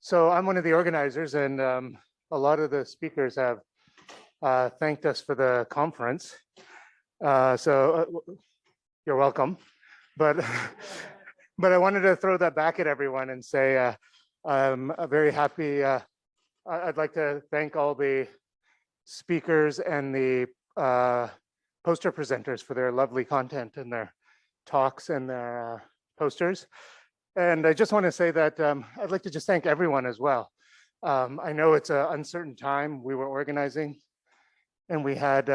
So I'm one of the organizers, and a lot of the speakers have thanked us for the conference. You're welcome. But but I wanted to throw that back at everyone and say I'm very happy. I'd like to thank all the speakers and the poster presenters for their lovely content and their talks and their posters. And I just want to say that I'd like to just thank everyone as well. I know it's an uncertain time. We were organizing and we had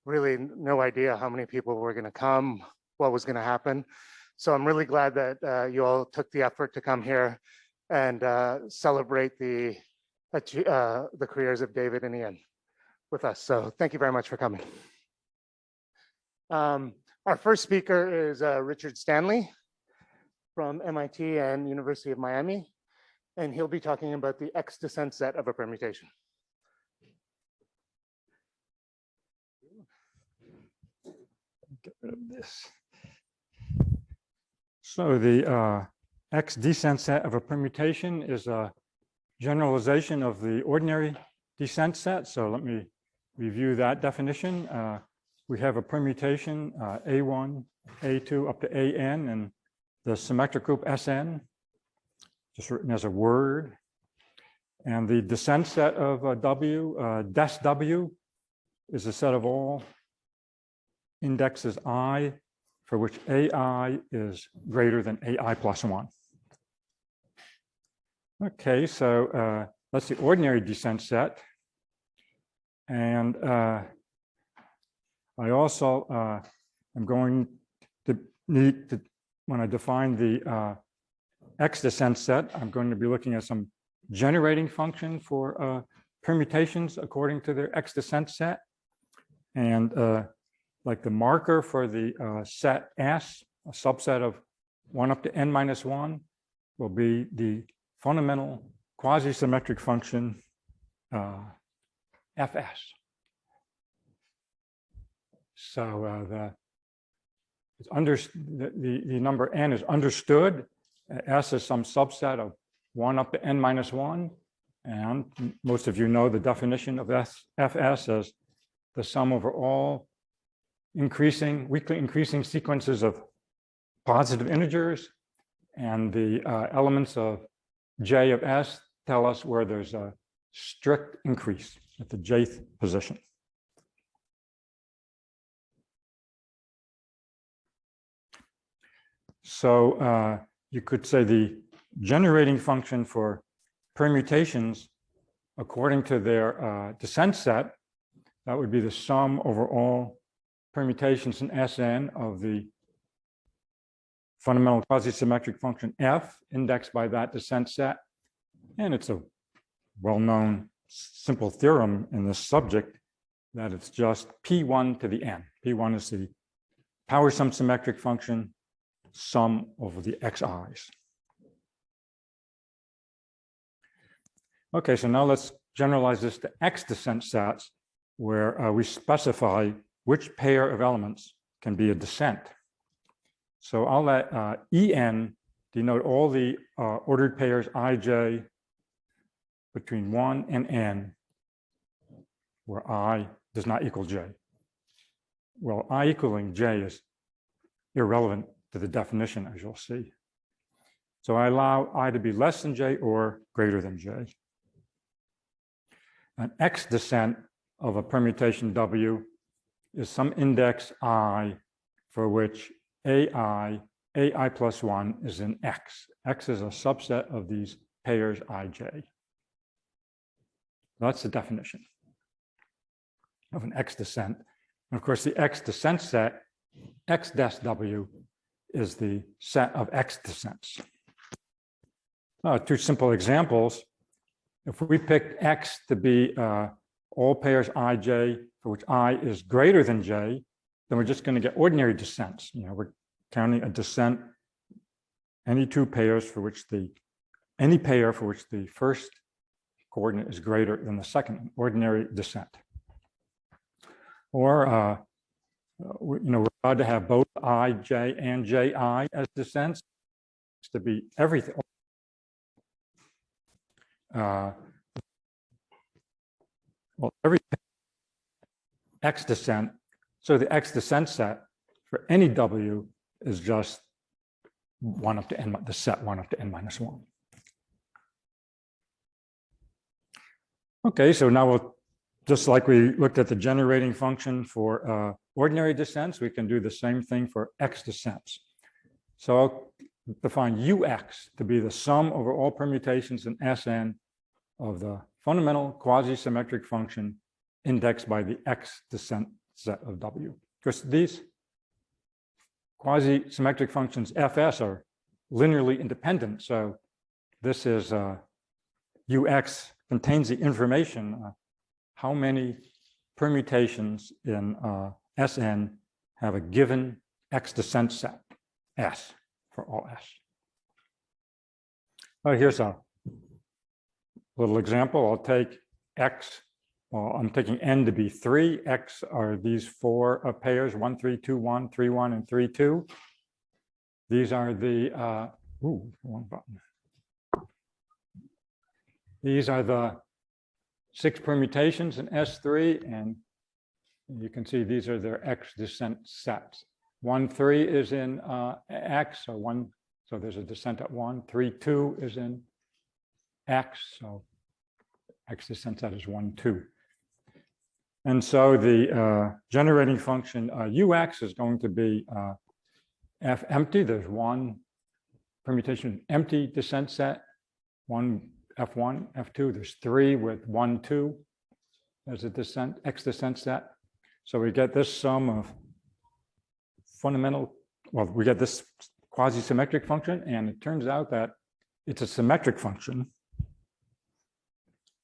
really no idea how many people were going to come, what was going to happen. So I'm really glad that you all took the effort to come here and celebrate the careers of David and Ian with us. So thank you very much for coming. Our first speaker is Richard Stanley from MIT and University of Miami, and he'll be talking about the X-descent set of a permutation. Get rid of this. So the X-descent set of a permutation is a generalization of the ordinary descent set. So let me review that definition. We have a permutation A1, A2 up to AN, and the symmetric group Sn, just written as a word. And the descent set of W, des W, is a set of all indexes I for which AI is greater than AI plus 1. Okay, so that's the ordinary descent set. And I also am going to need to, when I define the X-descent set, I'm going to be looking at some generating function for permutations according to their X-descent set. And like the marker for the set S, a subset of 1 up to n minus 1, will be the fundamental quasi-symmetric function Fs. So the number n is understood. S is some subset of 1 up to n minus 1. And most of you know the definition of Fs as the sum over all weakly increasing sequences of positive integers. And the elements of J of S tell us where there's a strict increase at the jth position. So you could say the generating function for permutations according to their descent set, that would be the sum over all permutations in Sn of the fundamental quasi-symmetric function F indexed by that descent set. And it's a well-known simple theorem in this subject that it's just P1 to the n. P1 is the power sum symmetric function sum over the xi's. Okay, so now let's generalize this to X-descent sets where we specify which pair of elements can be a descent. So I'll let En denote all the ordered pairs ij between 1 and n, where I does not equal j. Well, I equaling j is irrelevant to the definition, as you'll see. So I allow I to be less than j or greater than j. An X-descent of a permutation W is some index I for which AI plus 1 is in X. X is a subset of these pairs ij. That's the definition of an X-descent. And of course, the X-descent set, X des W, is the set of X-descents. Two simple examples. If we pick X to be all pairs ij for which I is greater than j, then we're just going to get ordinary descents. You know, we're counting a descent, any pair for which the first coordinate is greater than the second, ordinary descent. Or we're allowed to have both ij and ji as descents to be everything. well, every X-descent, so the X-descent set for any W is just 1 up to n, the set 1 up to n minus 1. Okay, so now we'll, just like we looked at the generating function for ordinary descents, we can do the same thing for X-descents. So I'll define Ux to be the sum over all permutations in Sn of the fundamental quasi-symmetric function indexed by the X-descent set of W. Because these quasi-symmetric functions Fs are linearly independent. So this is Ux contains the information how many permutations in Sn have a given X-descent set, S, for all S. Here's a little example. I'll take X, well, I'm taking N to be 3. X are these 4 pairs, 1, 3, 2, 1, 3, 1, and 3, 2. These are the, wrong button. These are the 6 permutations in S3, and you can see these are their X-descent sets. 1, 3 is in X, so 1, so there's a descent at 1. 3, 2 is in X, so X-descent set is 1, 2. And so the generating function Ux is going to be F empty. There's 1 permutation empty descent set, 1 F1, F2. There's 3 with 1, 2 as a descent, X-descent set. So we get this sum of fundamental, well, we get this quasi-symmetric function, and it turns out that it's a symmetric function.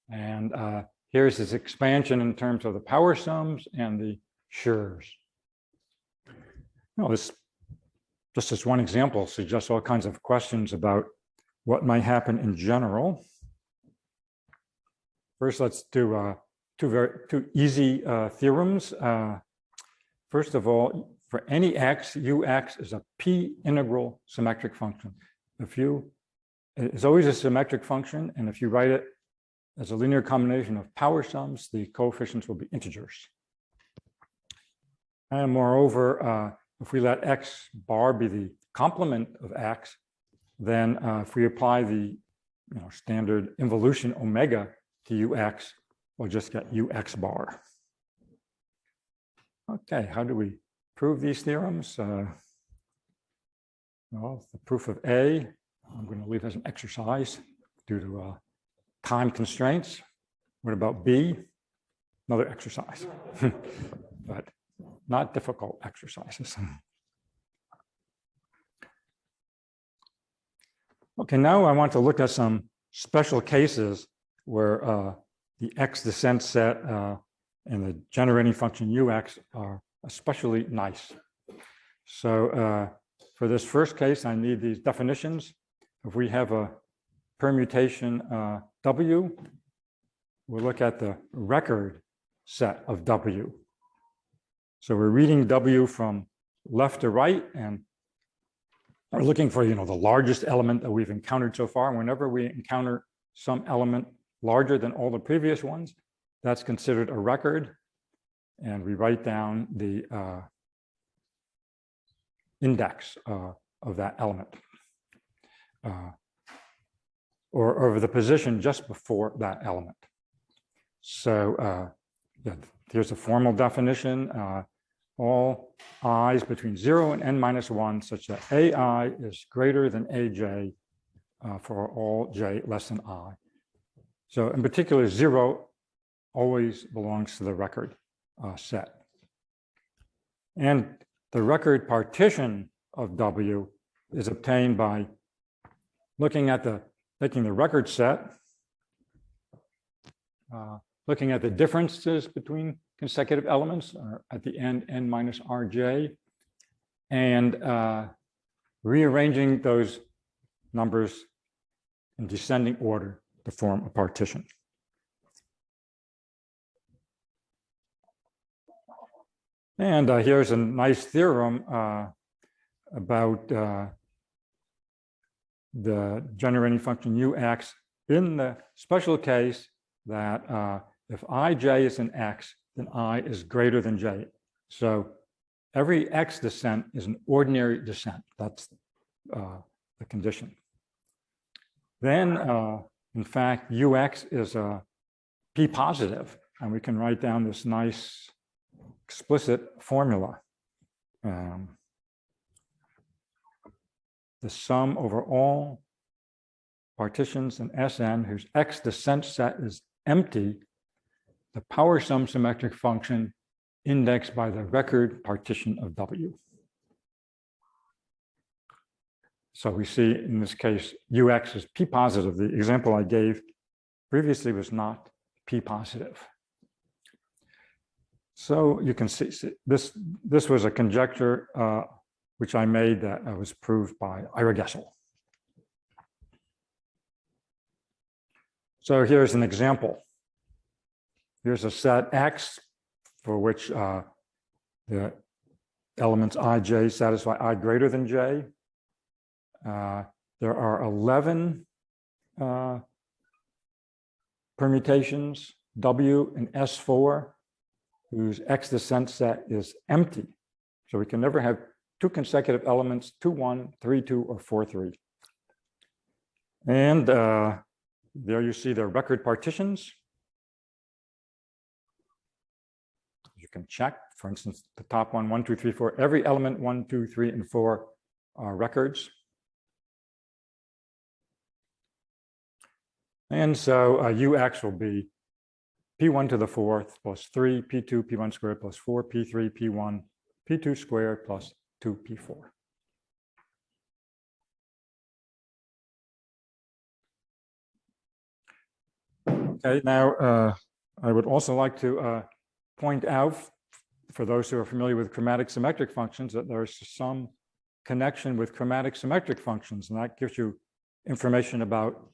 And here's its expansion in terms of the power sums and the Schurs. Now, this, just as one example, suggests all kinds of questions about what might happen in general. First, let's do two easy theorems. First of all, for any x, Ux is a p-integral symmetric function. It's always a symmetric function, and if you write it as a linear combination of power sums, the coefficients will be integers. And moreover, if we let x bar be the complement of x, then if we apply the standard involution omega to Ux, we'll just get Ux bar. Okay, how do we prove these theorems? Well, the proof of A, I'm going to leave as an exercise due to time constraints. What about B? Another exercise, but not difficult exercises. Okay, now I want to look at some special cases where the X-descent set and the generating function Ux are especially nice. So for this first case, I need these definitions. If we have a permutation W, we'll look at the record set of W. So we're reading W from left to right, and we're looking for the largest element that we've encountered so far. And whenever we encounter some element larger than all the previous ones, that's considered a record. And we write down the index of that element, or the position just before that element. So yeah, here's a formal definition. All i's between 0 and n-1 such that ai is greater than aj for all j less than I. So in particular, 0 always belongs to the record set. And the record partition of W is obtained by looking at taking the record set, looking at the differences between consecutive elements at the end, n-rj, and rearranging those numbers in descending order to form a partition. And here's a nice theorem about the generating function Ux in the special case that if ij is an x, then I is greater than j. So every x descent is an ordinary descent. That's the condition. Then, in fact, ux is a p positive, and we can write down this nice explicit formula. The sum over all partitions in Sn whose x descent set is empty, the power sum symmetric function indexed by the record partition of W. So we see in this case, ux is p positive. The example I gave previously was not p positive. So you can see this was a conjecture which I made that was proved by Ira Gessel. So here's an example. Here's a set X for which the elements ij satisfy I greater than j. There are 11 permutations, W and S4, whose X descent set is empty. So we can never have two consecutive elements, 2, 1, 3, 2, or 4, 3. And there you see the record partitions. You can check, for instance, the top one, 1, 2, 3, 4, every element 1, 2, 3, and 4 are records. And so ux will be p1 to the 4th plus 3, p2, p1 squared plus 4, p3, p1, p2 squared plus 2, p4. Okay, now I would also like to point out, for those who are familiar with chromatic symmetric functions, that there's some connection with chromatic symmetric functions, and that gives you information about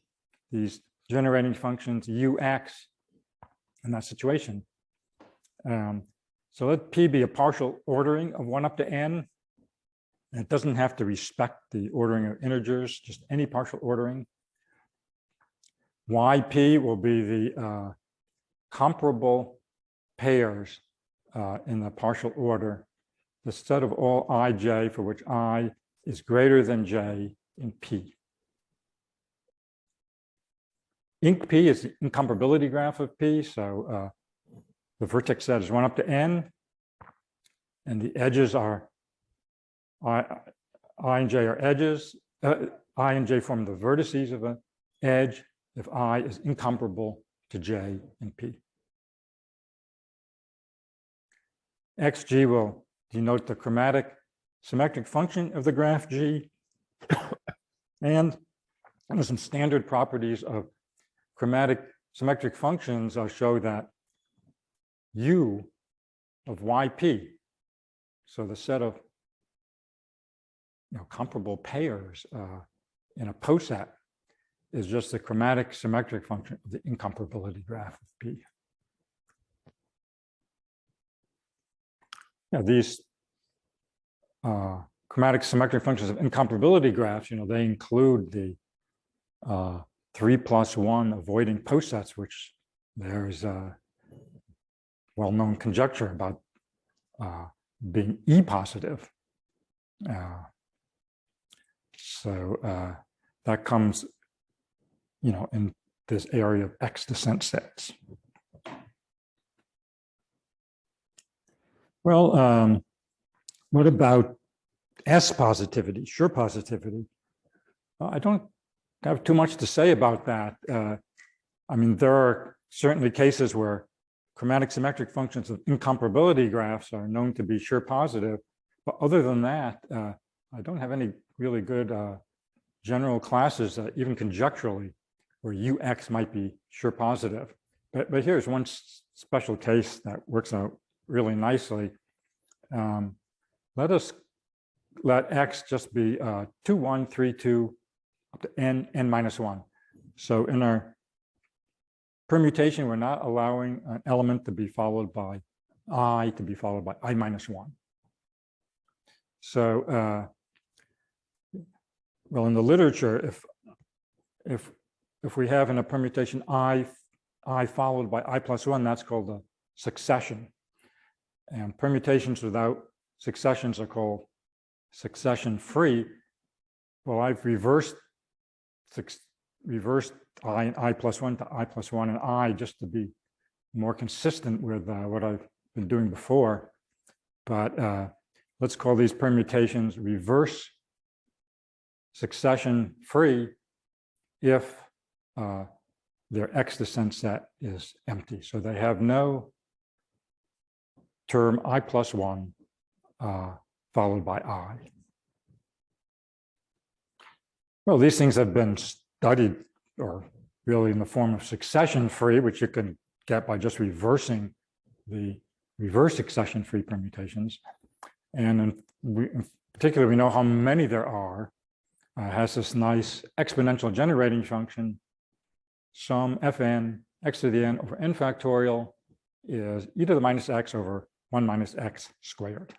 these generating functions ux in that situation. So let P be a partial ordering of 1 up to n. And it doesn't have to respect the ordering of integers, just any partial ordering. Yp will be the comparable pairs in the partial order, the set of all ij for which I is greater than j in P. Inc P is the incomparability graph of P, so the vertex set is 1 up to n, and the edges are I and j are edges. I and j form the vertices of an edge if I is incomparable to j in P. Xg will denote the chromatic symmetric function of the graph G. And there's some standard properties of chromatic symmetric functions show that U of Yp, so the set of comparable pairs in a poset, is just the chromatic symmetric function of the incomparability graph of P. Now, these chromatic symmetric functions of incomparability graphs, they include the 3+1 avoiding posets, which there's a well-known conjecture about being E positive. So that comes, in this area of X-descent sets. Well, what about S positivity, sure positivity? I don't have too much to say about that. I mean, there are certainly cases where chromatic symmetric functions of incomparability graphs are known to be sure positive. But other than that, I don't have any really good general classes, even conjecturally, where ux might be sure positive. But here's one special case that works out really nicely. Let x just be 2, 1, 3, 2, up to n minus 1. So in our permutation, we're not allowing an element to be followed by I to be followed by I minus 1. So, well, in the literature, if if we have in a permutation I followed by I plus 1, that's called a succession. And permutations without successions are called succession free. Well, I've reversed I plus 1 to I plus 1 and I just to be more consistent with what I've been doing before. But let's call these permutations reverse succession free if their X-descent set is empty. So they have no term I plus 1 followed by I. Well, these things have been studied, or really in the form of succession free, which you can get by just reversing the reverse succession free permutations. And in particular, we know how many there are. Has this nice exponential generating function. Sum fn x to the n over n factorial is e to the minus x over 1 minus x squared.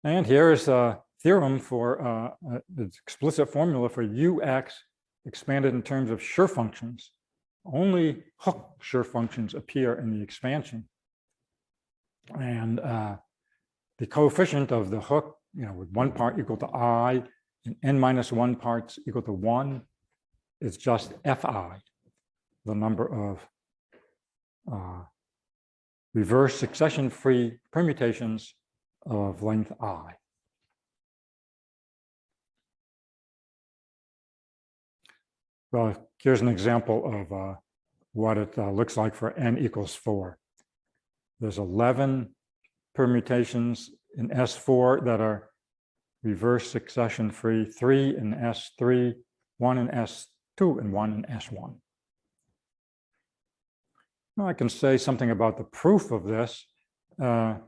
And here is a theorem for the explicit formula for ux expanded in terms of Schur functions. Only Hooke Schur functions appear in the expansion. And the coefficient of the Hooke, with one part equal to I and n minus 1 parts equal to 1, is just fi, the number of reverse succession-free permutations of length I. Well, here's an example of what it looks like for n equals 4. There's 11 permutations in S4 that are reverse succession free, 3 in S3, 1 in S2, and 1 in S1. Now I can say something about the proof of this. So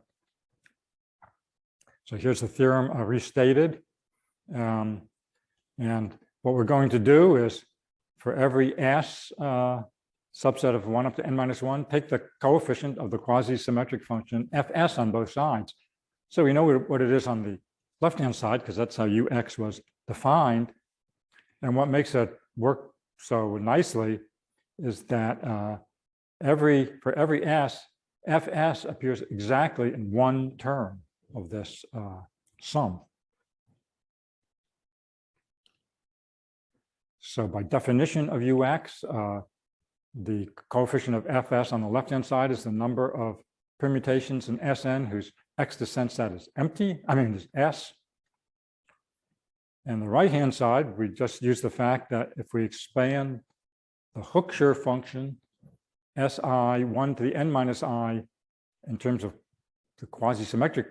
here's the theorem restated. And what we're going to do is, for every S subset of 1 up to n minus 1, take the coefficient of the quasi-symmetric function fs on both sides. So we know what it is on the left-hand side, because that's how ux was defined. And what makes it work so nicely is that for every s, fs appears exactly in one term of this sum. So by definition of ux, the coefficient of fs on the left-hand side is the number of permutations in Sn whose X-descent set is is S. And the right-hand side, we just use the fact that if we expand the Hooke Schur function, Si 1 to the n minus I, in terms of the quasi-symmetric,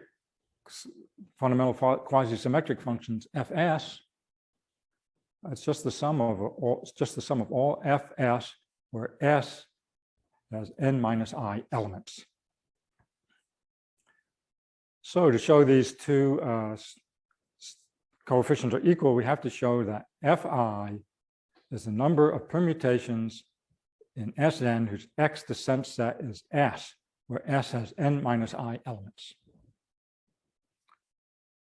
fundamental quasi-symmetric functions Fs, it's just the sum of all Fs where S has n minus I elements. So to show these two coefficients are equal, we have to show that Fi is the number of permutations in Sn whose X-descent set is S, where S has n minus I elements.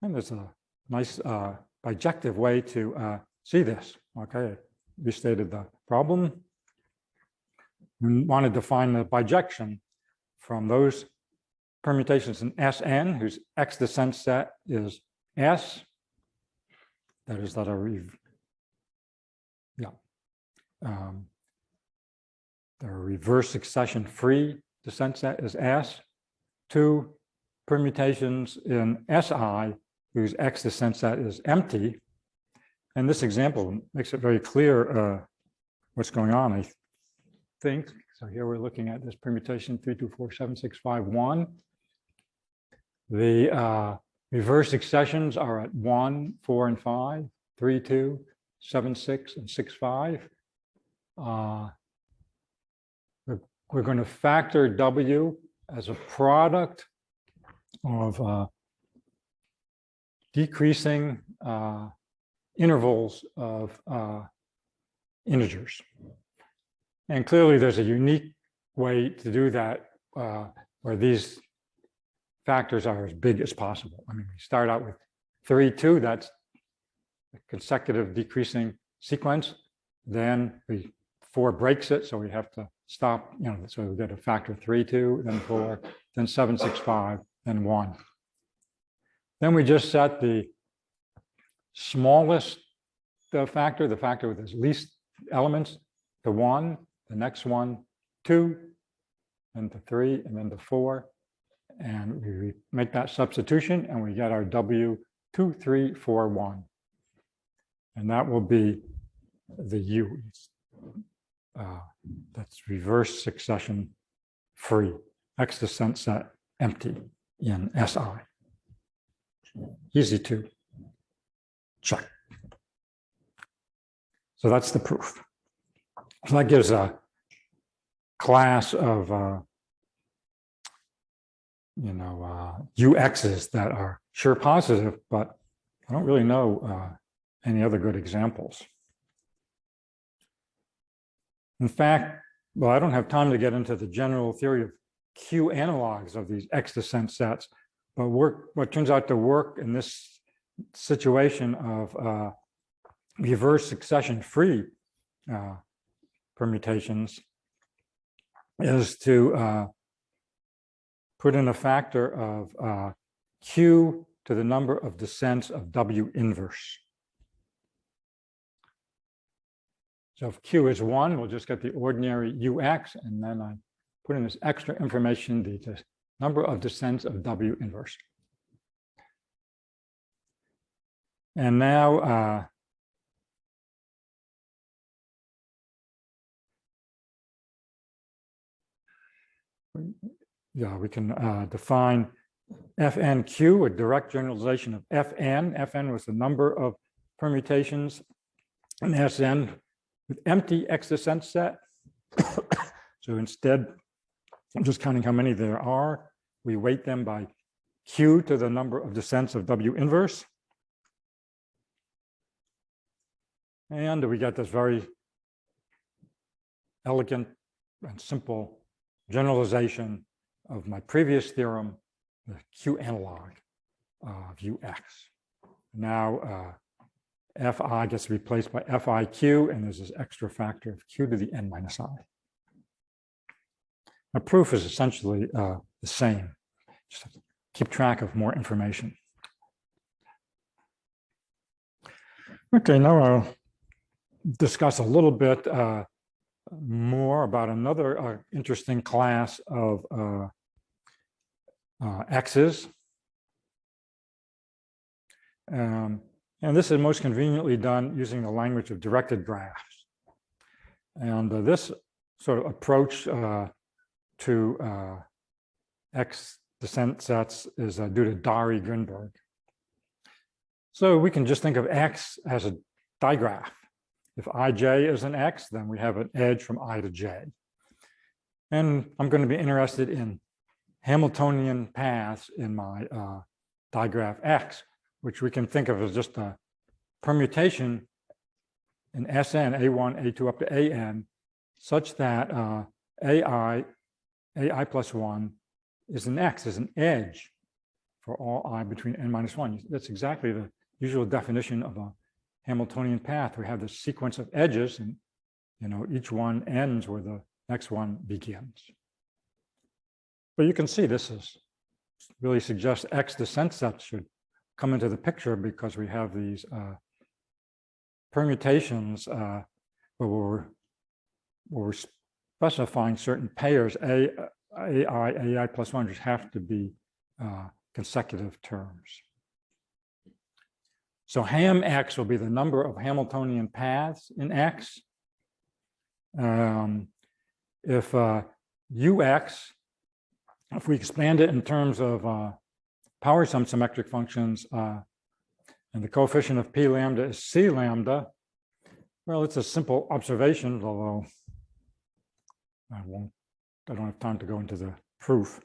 And there's a nice bijective way to see this. Okay, we stated the problem. We want to define the bijection from those permutations in Sn whose X-descent set is S, that is that are the reverse succession free descent set is S, to permutations in Si whose X-descent set is empty. And this example makes it very clear what's going on, I think. So here we're looking at this permutation 3, 2, 4, 7, 6, 5, 1. The reverse successions are at 1, 4, and 5, 3, 2, 7, 6, and 6, 5. We're going to factor W as a product of decreasing intervals of integers. And clearly there's a unique way to do that where these factors are as big as possible. I mean, we start out with 3, 2, that's consecutive decreasing sequence, then 4 breaks it, so we have to stop, so we get a factor of 3, 2, then 4, then 7, 6, 5, then 1. Then we just set the smallest factor, the factor with its least elements, to 1, the next one, 2, then to 3, and then to 4. And we make that substitution, and we get our W 2, 3, 4, 1. And that will be the U. That's reverse succession free, X-descent set empty in SI. Easy to check. So that's the proof. So that gives a class of UXs that are sure positive, but I don't really know any other good examples. In fact, well, I don't have time to get into the general theory of Q analogs of these X-descent sets, but what turns out to work in this situation of reverse succession free permutations is to put in a factor of Q to the number of descents of W inverse. So if Q is 1, we'll just get the ordinary UX, and then I put in this extra information, the number of descents of W inverse. And now we can define FNQ, a direct generalization of FN. FN was the number of permutations in SN with empty X-descent set. So instead of just counting how many there are, we weight them by Q to the number of descents of W inverse. And we get this very elegant and simple generalization of my previous theorem, the Q analog of UX. Now Fi gets replaced by FIQ, and there's this extra factor of Q to the n minus I. The proof is essentially the same. Just have to keep track of more information. Okay, now I'll discuss a little bit more about another interesting class of X's. And this is most conveniently done using the language of directed graphs. And this sort of approach to X-descent sets is due to Dari-Grinberg. So we can just think of X as a digraph. If ij is an X, then we have an edge from I to j. And I'm going to be interested in Hamiltonian paths in my digraph X, which we can think of as just a permutation in Sn, A1, A2 up to An, such that Ai plus 1 is an X, is an edge for all I between n minus 1. That's exactly the usual definition of a Hamiltonian path. We have this sequence of edges, and each one ends where the next one begins. But you can see this really suggests X-descent sets should come into the picture, because we have these permutations where we're specifying certain pairs, AI plus 1, just have to be consecutive terms. So Ham X will be the number of Hamiltonian paths in X. If UX, if we expand it in terms of power sum symmetric functions, and the coefficient of P lambda is C lambda, well, it's a simple observation, although I don't have time to go into the proof.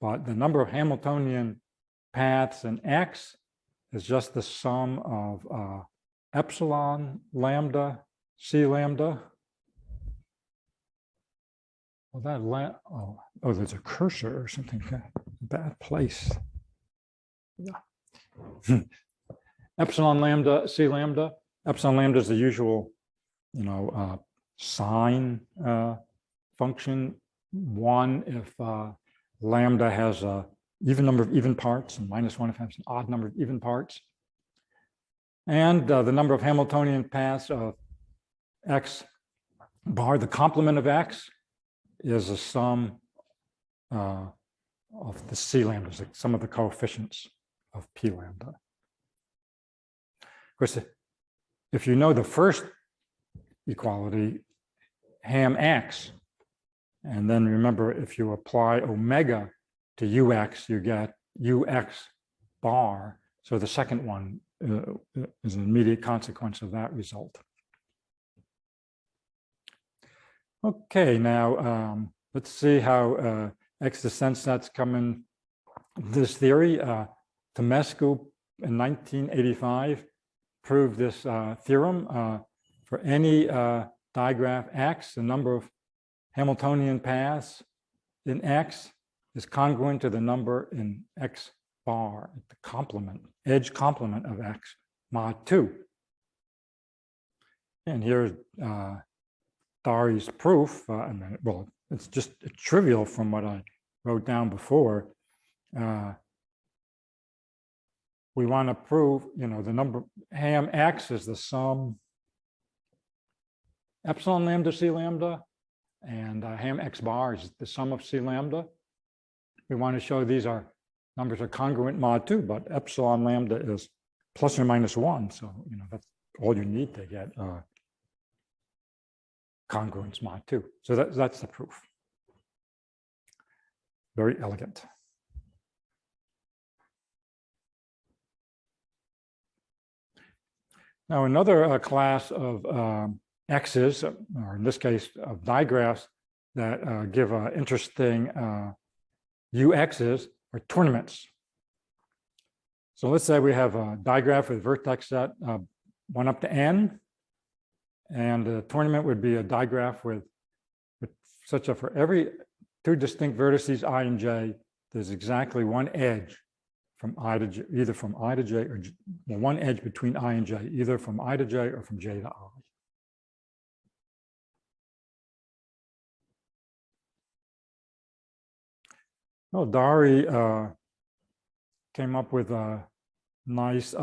But the number of Hamiltonian paths in X is just the sum of epsilon lambda C lambda. Well, there's a cursor or something. Bad place. Yeah. epsilon lambda, c lambda. Epsilon lambda is the usual, sine function. 1 if lambda has a even number of even parts, and -1 if it has an odd number of even parts. And the number of Hamiltonian paths of x bar, the complement of x, is a sum of the c lambdas, like some of the coefficients of p lambda. Of course, if you know the first equality, ham x, and then remember, if you apply omega to ux, you get ux bar. So the second one is an immediate consequence of that result. Okay, now let's see how x-descent sets come in this theory. Tomescu in 1985 proved this theorem for any digraph x, the number of Hamiltonian paths in x is congruent to the number in x bar, the complement, edge complement of x mod 2. And here's Dari's proof, and then, well, it's just trivial from what I wrote down before. We want to prove, the number ham x is the sum epsilon lambda c lambda, and ham x bar is the sum of c lambda. We want to show these numbers are congruent mod 2, but epsilon lambda is plus or minus 1. So, that's all you need to get congruence mod 2. So that's the proof. Very elegant. Now, another class of x's, or in this case, of digraphs that give interesting ux's are tournaments. So let's say we have a digraph with vertex set 1 up to n, and the tournament would be a digraph with such that for every 2 distinct vertices I and j, there's exactly one edge from I to j, either from I to j, or one edge between I and j, either from I to j or from j to I. Well, Dari came up with a nice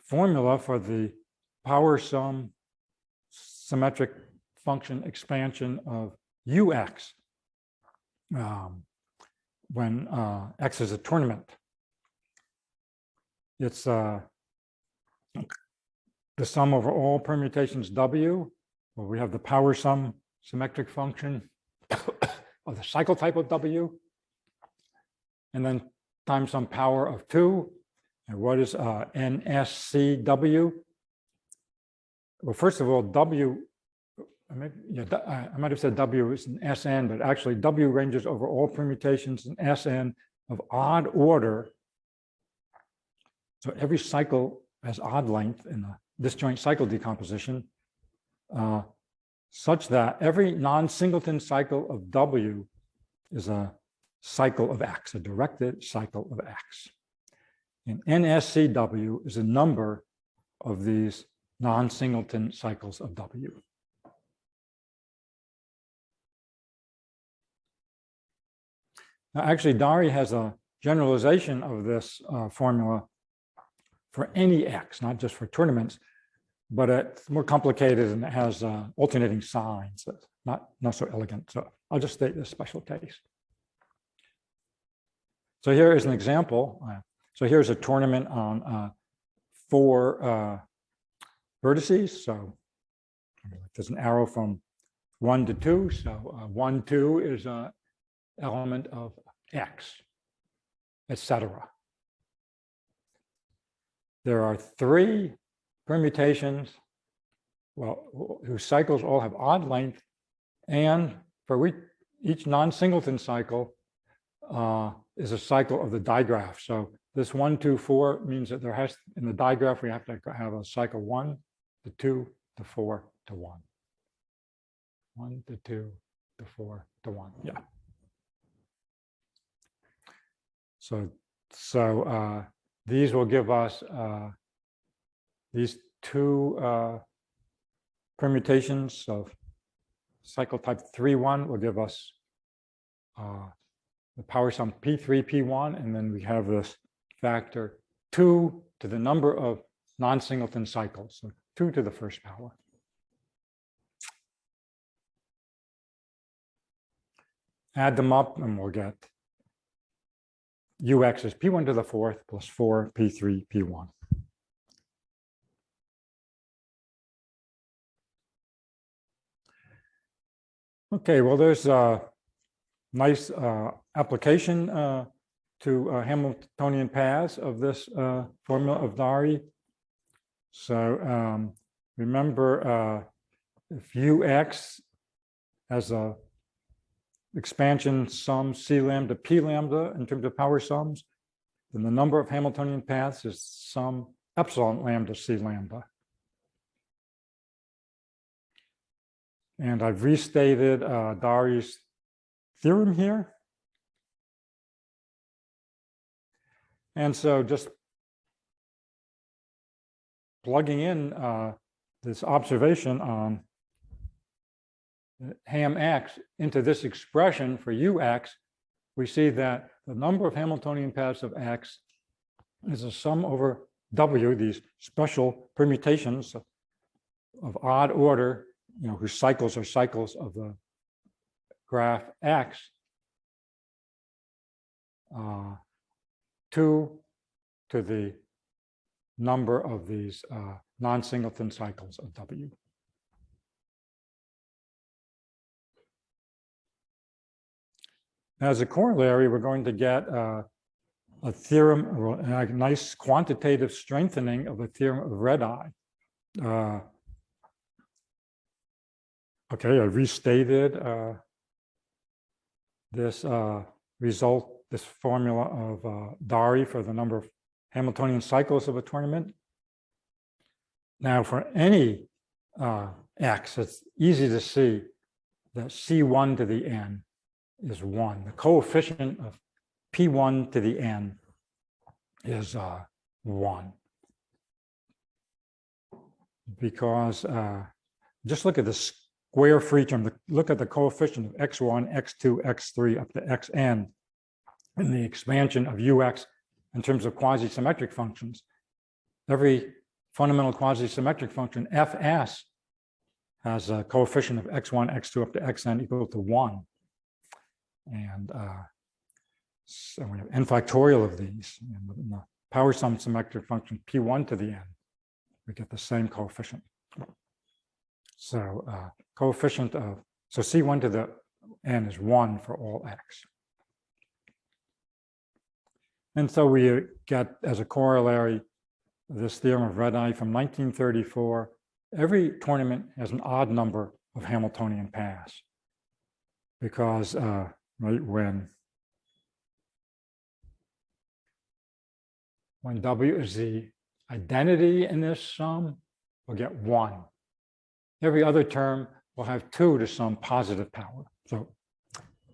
formula for the power sum symmetric function expansion of ux when x is a tournament. It's the sum over all permutations w, where we have the power sum symmetric function of the cycle type of w, and then times some power of 2. And what is NSCW? Well, first of all, W, I might have said W is an SN, but actually W ranges over all permutations in SN of odd order. So every cycle has odd length in a disjoint cycle decomposition, such that every non-singleton cycle of W is a cycle of X, a directed cycle of X. And NSCW is a number of these non-singleton cycles of W. Now, actually, Dari has a generalization of this formula for any X, not just for tournaments, but it's more complicated and it has alternating signs. That's not so elegant. So I'll just state this special case. So here is an example. So here's a tournament on 4 vertices. So there's an arrow from 1 to 2. So 1, 2 is an element of X, etc. There are 3 permutations, well, whose cycles all have odd length, and for each non-singleton cycle is a cycle of the digraph. So this 1, 2, 4 means that there has, in the digraph, we have to have a cycle 1 to 2 to 4 to 1. 1 to 2 to 4 to 1. Yeah. So these will give us these two permutations of cycle type 3-1 will give us the power sum P3, P1, and then we have this factor 2 to the number of non-singleton cycles, so 2 to the first power. Add them up and we'll get ux is P1 to the fourth plus 4 P3, P1. Okay, well, there's a nice application to Hamiltonian paths of this formula of Dari. So remember, if ux has a expansion sum C lambda P lambda in terms of power sums, then the number of Hamiltonian paths is some epsilon lambda C lambda. And I've restated Dari's theorem here. And so just plugging in this observation on ham x into this expression for ux, we see that the number of Hamiltonian paths of x is a sum over w, these special permutations of odd order, whose cycles are cycles of the graph x, 2 to the number of these non-singleton cycles of w. As a corollary, we're going to get a theorem, a nice quantitative strengthening of the theorem of Rédei. Okay, I restated this result, this formula of Dari for the number of Hamiltonian cycles of a tournament. Now, for any x, it's easy to see that C1 to the n is 1. The coefficient of P1 to the n is 1. Because just look at the square free term, look at the coefficient of x1, x2, x3 up to xn in the expansion of ux in terms of quasi-symmetric functions. Every fundamental quasi-symmetric function, fs, has a coefficient of x1, x2 up to xn equal to 1. And so we have n factorial of these. And in the power sum symmetric function P1 to the n, we get the same coefficient. So coefficient of, so C1 to the n is 1 for all x. And so we get, as a corollary, this theorem of Rédei from 1934. Every tournament has an odd number of Hamiltonian paths. Because right, when W is the identity in this sum, we'll get 1. Every other term will have 2 to some positive power. So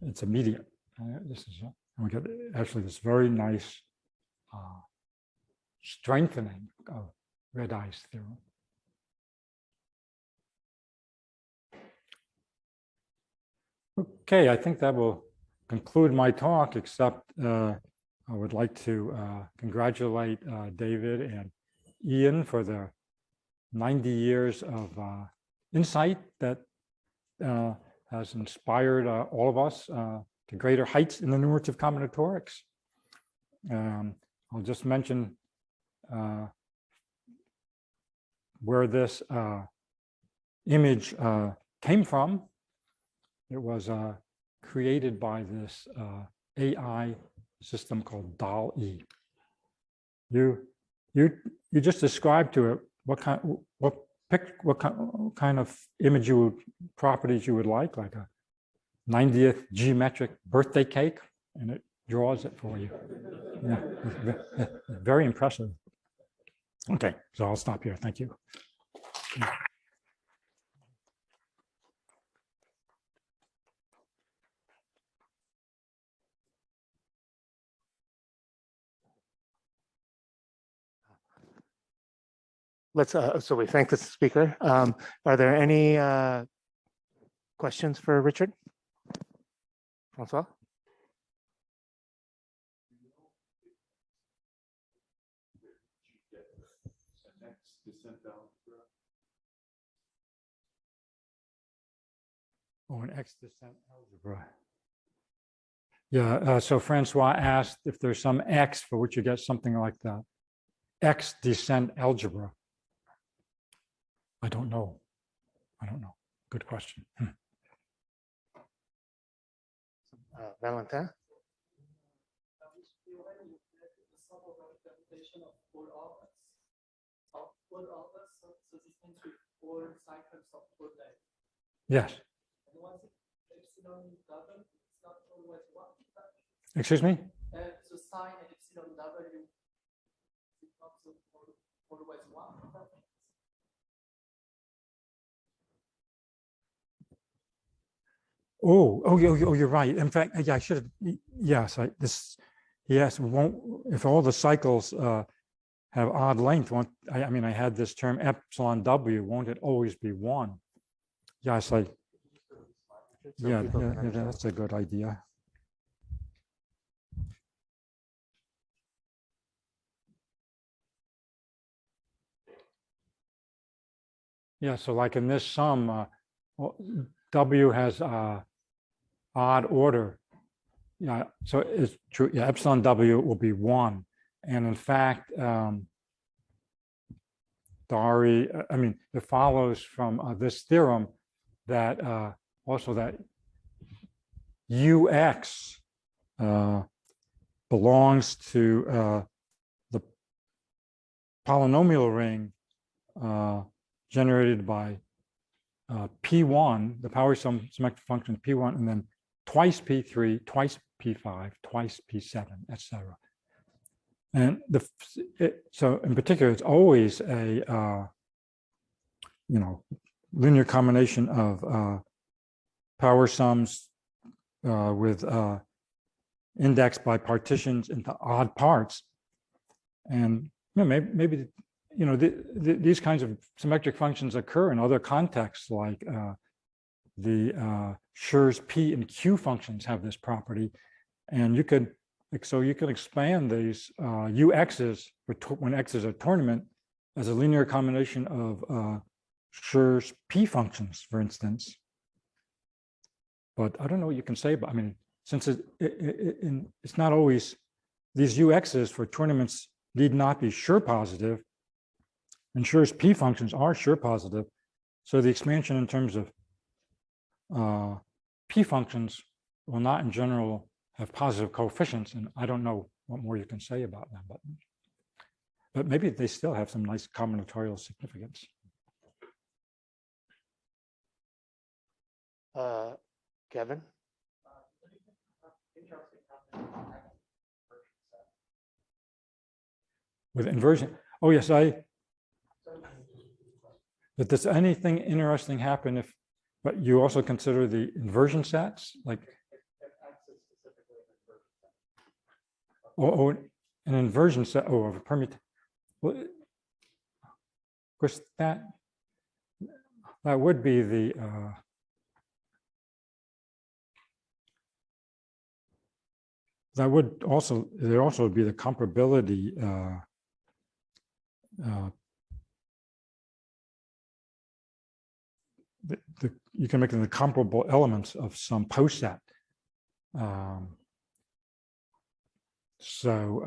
it's immediate. This is, and we get actually this very nice strengthening of Rédei's theorem. Okay, I think that will conclude my talk, except I would like to congratulate David and Ian for their 90 years of insight that has inspired all of us to greater heights in the numerative combinatorics. I'll just mention where this image came from. It was created by this AI system called DAL-E. You just described to it what kind of image properties you would like a 90th geometric birthday cake, and it draws it for you. Yeah, very impressive. Okay, so I'll stop here. Thank you. let's, so we thank the speaker. Are there any questions for Richard? Francois? Oh, an X-descent algebra. Yeah, so Francois asked if there's some X for which you get something like that. X-descent algebra. I don't know. I don't know. Good question. Valentin? Yes. Excuse me? So sine epsilon w is not always 1. Oh, you're right. In fact, yeah, I should have. Yes, yes, won't if all the cycles have odd length. Won't I mean, I had this term epsilon w. Won't it always be 1? Yes, yeah, that's a good idea. Yeah, so like in this sum, W has odd order. Yeah, so it's true. Yeah, epsilon W will be 1. And in fact, Dari, I mean, it follows from this theorem that also that UX belongs to the polynomial ring generated by P1, the power sum symmetric function P1, and then twice P3, twice P5, twice P7, etc. And so in particular, it's always a linear combination of power sums with indexed by partitions into odd parts, and maybe these kinds of symmetric functions occur in other contexts, like the Schur's P and Q functions have this property, and you could expand these UX's when X is a tournament as a linear combination of Schur's P functions, for instance. But I don't know what you can say about. I mean, since it's not always these UX's for tournaments need not be Schur positive. And Schur's P functions are Schur positive. So the expansion in terms of P functions will not in general have positive coefficients. And I don't know what more you can say about them, but maybe they still have some nice combinatorial significance. Kevin? With inversion. Oh, yes, but does anything interesting happen but you also consider the inversion sets, like an inversion set, of a permutation. Well, of course, that would be the there also would be the comparability you can make them the comparable elements of some poset. So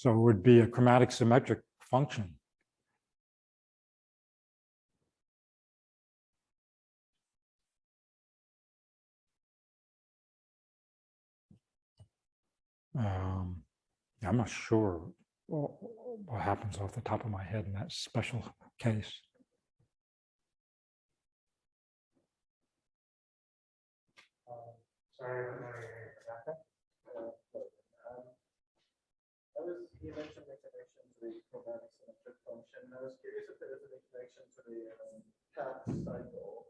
it would be a chromatic symmetric function. I'm not sure what happens off the top of my head in that special case. Sorry, you mentioned the connection to the chromatic symmetric function. I was curious if there is any connection to the path cycle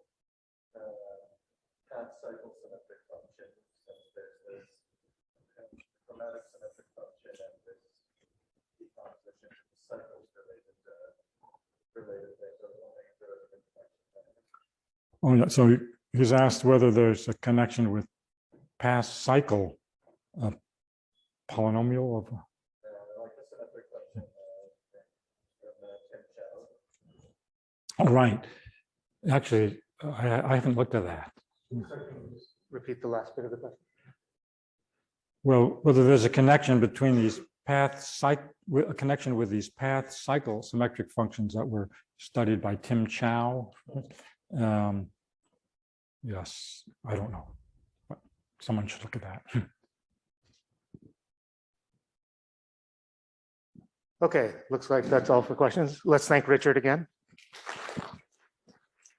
symmetric function, since there's this chromatic symmetric function and this Oh, yeah, so he's asked whether there's a connection with past cycle polynomial of, Like the symmetric function from Tim Chow. oh, right. Actually, I haven't looked at that. Repeat the last bit of the question. Well, whether there's a connection between these a connection with these path cycle symmetric functions that were studied by Tim Chow. Yes, I don't know. But someone should look at that. Okay, looks like that's all for questions. Let's thank Richard again.